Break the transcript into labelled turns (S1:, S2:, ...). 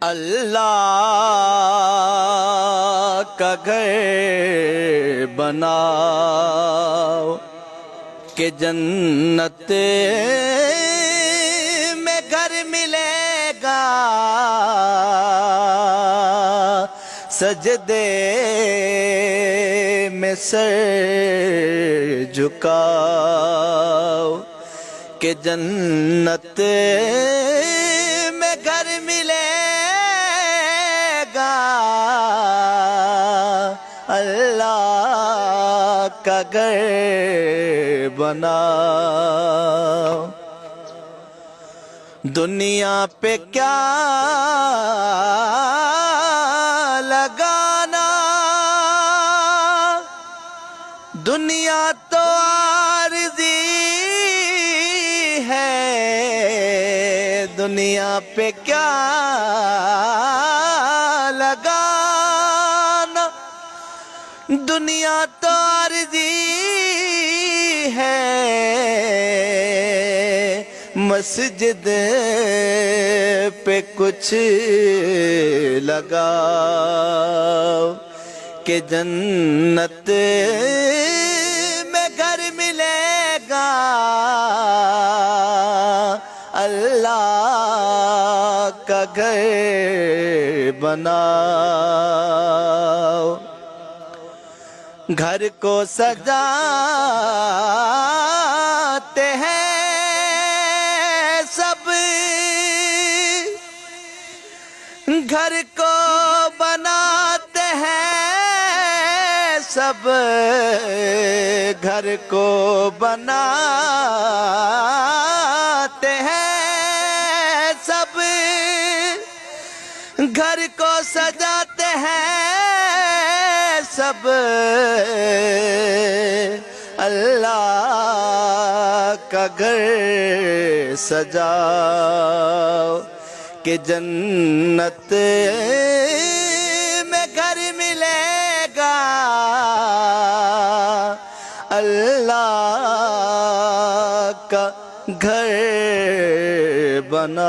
S1: اللہ کا گھر بناؤ کہ جنت میں گھر ملے گا، سجدے میں سر جھکاؤ کہ جنت میں گھر ملے گا، اللہ کا گھر بناؤ۔ دنیا پہ کیا لگانا، دنیا تو عارضی ہے، دنیا پہ کیا لگانا، دنیا تو عارضی ہے، مسجد پہ کچھ لگاؤ کہ جنت میں گھر ملے گا، اللہ کا گھر بناؤ۔ گھر کو سجاتے ہیں سب، گھر کو بناتے ہیں سب، گھر کو بناتے ہیں سب، گھر کو سجاتے ہیں سب، اللہ کا گھر سجاؤ کہ جنت میں گھر ملے گا، اللہ کا گھر بناؤ۔